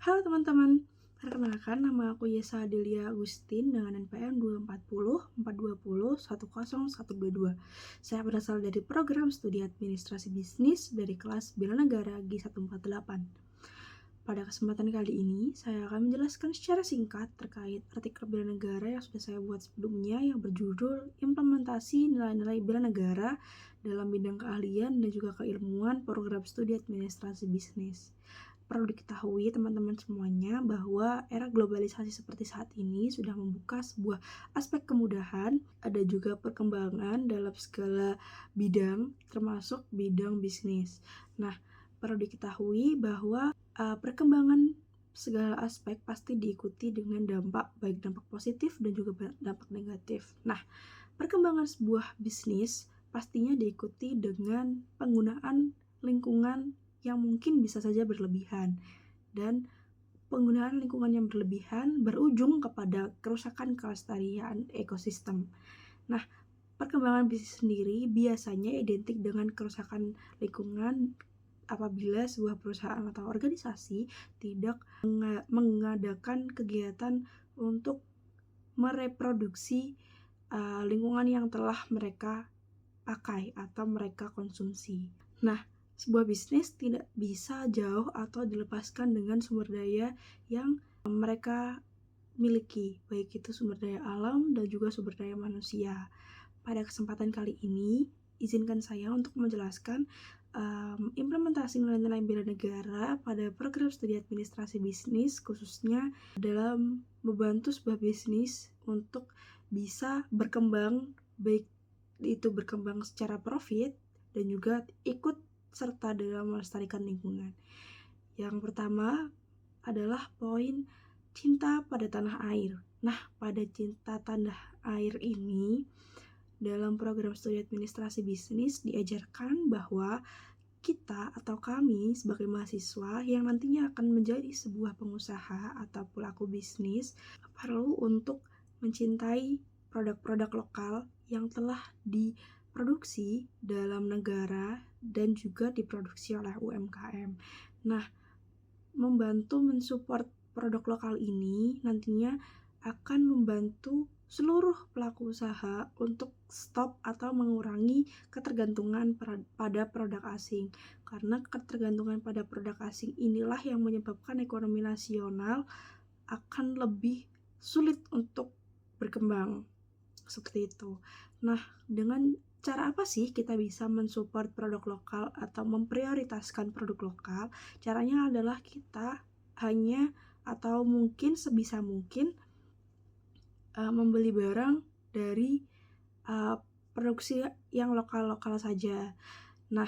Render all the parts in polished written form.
Halo teman-teman, perkenalkan nama aku Yesa Adelia Agustin dengan NPM 240 420 10122. Saya berasal dari program studi administrasi bisnis dari kelas Bela Negara G148. Pada kesempatan kali ini, saya akan menjelaskan secara singkat terkait artikel bela negara yang sudah saya buat sebelumnya yang berjudul Implementasi Nilai-Nilai Bela Negara dalam Bidang Keahlian dan juga Keilmuan Program Studi Administrasi Bisnis. Perlu diketahui teman-teman semuanya bahwa era globalisasi seperti saat ini sudah membuka sebuah aspek kemudahan, ada juga perkembangan dalam segala bidang, termasuk bidang bisnis. Nah, perlu diketahui bahwa perkembangan segala aspek pasti diikuti dengan dampak, baik dampak positif dan juga dampak negatif. Nah, perkembangan sebuah bisnis pastinya diikuti dengan penggunaan lingkungan yang mungkin bisa saja berlebihan, dan penggunaan lingkungan yang berlebihan berujung kepada kerusakan kelestarian ekosistem. Nah, perkembangan bisnis sendiri biasanya identik dengan kerusakan lingkungan apabila sebuah perusahaan atau organisasi tidak mengadakan kegiatan untuk mereproduksi lingkungan yang telah mereka pakai atau mereka konsumsi. Nah, sebuah bisnis tidak bisa jauh atau dilepaskan dengan sumber daya yang mereka miliki, baik itu sumber daya alam dan juga sumber daya manusia. Pada kesempatan kali ini, izinkan saya untuk menjelaskan implementasi nilai-nilai bela negara pada program studi administrasi bisnis, khususnya dalam membantu sebuah bisnis untuk bisa berkembang, baik itu berkembang secara profit dan juga ikut serta dalam melestarikan lingkungan. Yang pertama adalah poin cinta pada tanah air. Nah, pada cinta tanah air ini, dalam program studi administrasi bisnis diajarkan bahwa kita atau kami sebagai mahasiswa yang nantinya akan menjadi sebuah pengusaha atau pelaku bisnis perlu untuk mencintai produk-produk lokal yang telah diproduksi dalam negara dan juga diproduksi oleh UMKM. Nah, membantu mensupport produk lokal ini nantinya akan membantu seluruh pelaku usaha untuk stop atau mengurangi ketergantungan pada produk asing. Karena ketergantungan pada produk asing inilah yang menyebabkan ekonomi nasional akan lebih sulit untuk berkembang. Seperti itu. Nah, dengan cara apa sih kita bisa mensupport produk lokal atau memprioritaskan produk lokal? Caranya adalah kita hanya atau mungkin sebisa mungkin membeli barang dari produksi yang lokal-lokal saja. Nah,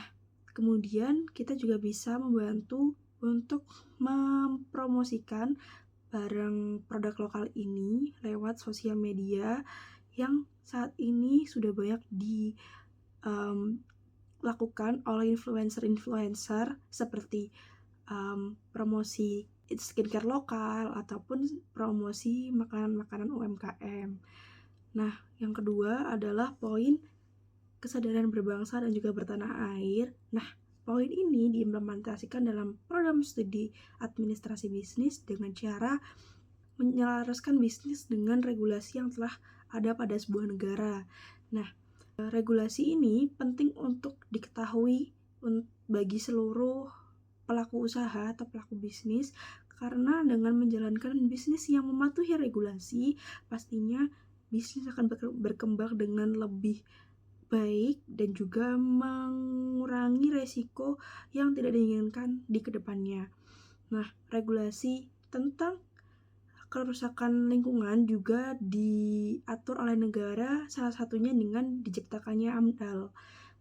kemudian kita juga bisa membantu untuk mempromosikan barang produk lokal ini lewat sosial media yang saat ini sudah banyak dilakukan oleh influencer-influencer seperti promosi skincare lokal ataupun promosi makanan-makanan UMKM. Nah, yang kedua adalah poin kesadaran berbangsa dan juga bertanah air. Nah, poin ini diimplementasikan dalam program studi administrasi bisnis dengan cara menyelaraskan bisnis dengan regulasi yang telah ada pada sebuah negara. Nah, regulasi ini penting untuk diketahui bagi seluruh pelaku usaha atau pelaku bisnis, karena dengan menjalankan bisnis yang mematuhi regulasi, pastinya bisnis akan berkembang dengan lebih baik dan juga mengurangi resiko yang tidak diinginkan di kedepannya. Nah, regulasi tentang kerusakan lingkungan juga diatur oleh negara, salah satunya dengan diciptakannya AMDAL.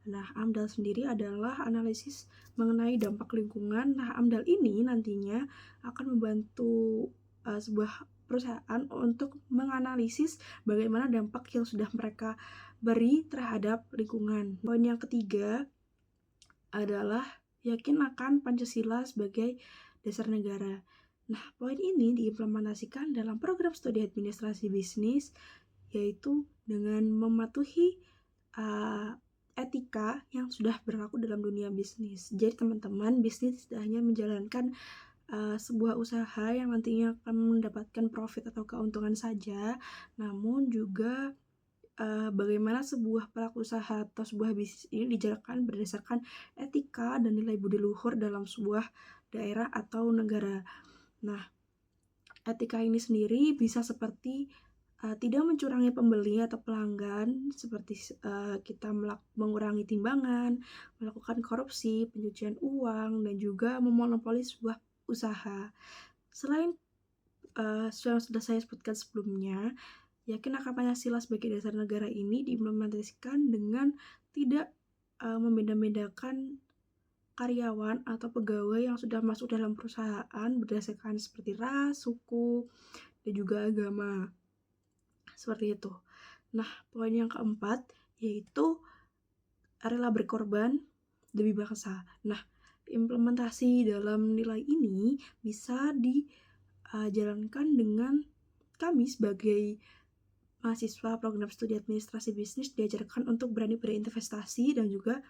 Nah, AMDAL sendiri adalah analisis mengenai dampak lingkungan. Nah, AMDAL ini nantinya akan membantu sebuah perusahaan untuk menganalisis bagaimana dampak yang sudah mereka beri terhadap lingkungan. Poin yang ketiga adalah yakin akan Pancasila sebagai dasar negara. Nah, poin ini diimplementasikan dalam program studi administrasi bisnis, yaitu dengan mematuhi etika yang sudah berlaku dalam dunia bisnis. Jadi teman-teman, bisnis tidak hanya menjalankan sebuah usaha yang nantinya akan mendapatkan profit atau keuntungan saja, namun juga bagaimana sebuah pelaku usaha atau sebuah bisnis ini dijalankan berdasarkan etika dan nilai budi luhur dalam sebuah daerah atau negara. Nah, etika ini sendiri bisa seperti tidak mencurangi pembeli atau pelanggan, seperti kita mengurangi timbangan, melakukan korupsi, pencucian uang, dan juga memonopoli sebuah usaha. Selain yang sudah saya sebutkan sebelumnya, yakin akan Pancasila sebagai dasar negara ini diimplementasikan dengan tidak membeda-bedakan karyawan atau pegawai yang sudah masuk dalam perusahaan berdasarkan seperti ras, suku, dan juga agama. Seperti itu. Nah, poin yang keempat yaitu rela berkorban demi bangsa. Nah, implementasi dalam nilai ini bisa dijalankan dengan kami sebagai mahasiswa program studi administrasi bisnis diajarkan untuk berani berinvestasi dan juga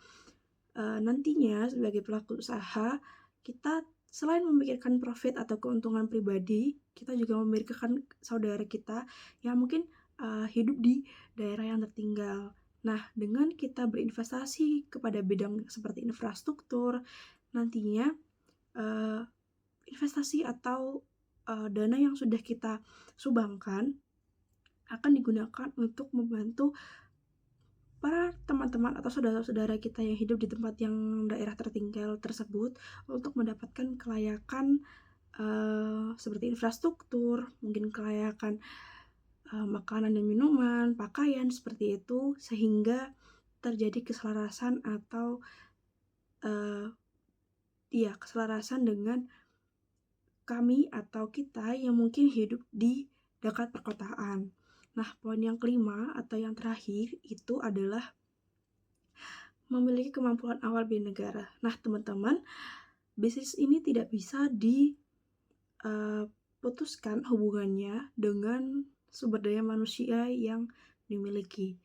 nantinya sebagai pelaku usaha kita selain memikirkan profit atau keuntungan pribadi, kita juga memikirkan saudara kita yang mungkin hidup di daerah yang tertinggal. Nah, dengan kita berinvestasi kepada bidang seperti infrastruktur, nantinya investasi atau dana yang sudah kita sumbangkan akan digunakan untuk membantu para teman-teman atau saudara-saudara kita yang hidup di tempat yang daerah tertinggal tersebut untuk mendapatkan kelayakan seperti infrastruktur, mungkin kelayakan makanan dan minuman, pakaian, seperti itu, sehingga terjadi keselarasan atau keselarasan dengan kami atau kita yang mungkin hidup di dekat perkotaan. Nah, poin yang kelima atau yang terakhir itu adalah memiliki kemampuan awal bernegara. Nah, teman-teman, bisnis ini tidak bisa diputuskan hubungannya dengan sumber daya manusia yang dimiliki.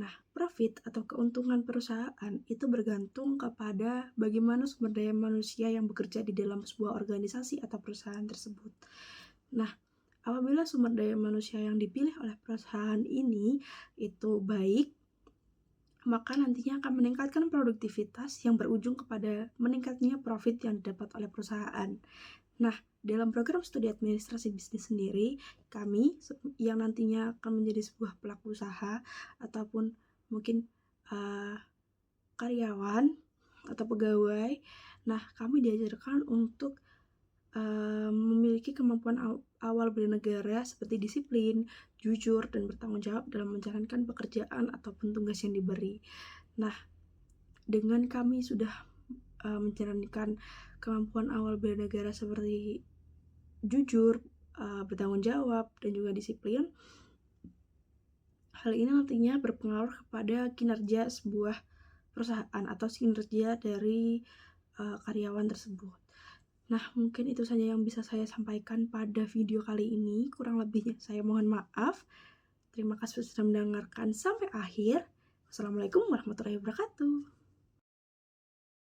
Nah, profit atau keuntungan perusahaan itu bergantung kepada bagaimana sumber daya manusia yang bekerja di dalam sebuah organisasi atau perusahaan tersebut. Nah, apabila sumber daya manusia yang dipilih oleh perusahaan ini itu baik, maka nantinya akan meningkatkan produktivitas yang berujung kepada meningkatnya profit yang didapat oleh perusahaan. Nah, dalam program studi administrasi bisnis sendiri, kami yang nantinya akan menjadi sebuah pelaku usaha ataupun mungkin karyawan atau pegawai, nah kami diajarkan untuk memiliki kemampuan awal bernegara seperti disiplin, jujur, dan bertanggung jawab dalam menjalankan pekerjaan ataupun tugas yang diberi. Nah, dengan kami sudah menjalankan kemampuan awal bernegara seperti jujur, bertanggung jawab, dan juga disiplin, hal ini nantinya berpengaruh kepada kinerja sebuah perusahaan atau kinerja dari karyawan tersebut. Nah, mungkin itu saja yang bisa saya sampaikan pada video kali ini. Kurang lebihnya saya mohon maaf. Terima kasih sudah mendengarkan sampai akhir. Wassalamualaikum warahmatullahi wabarakatuh.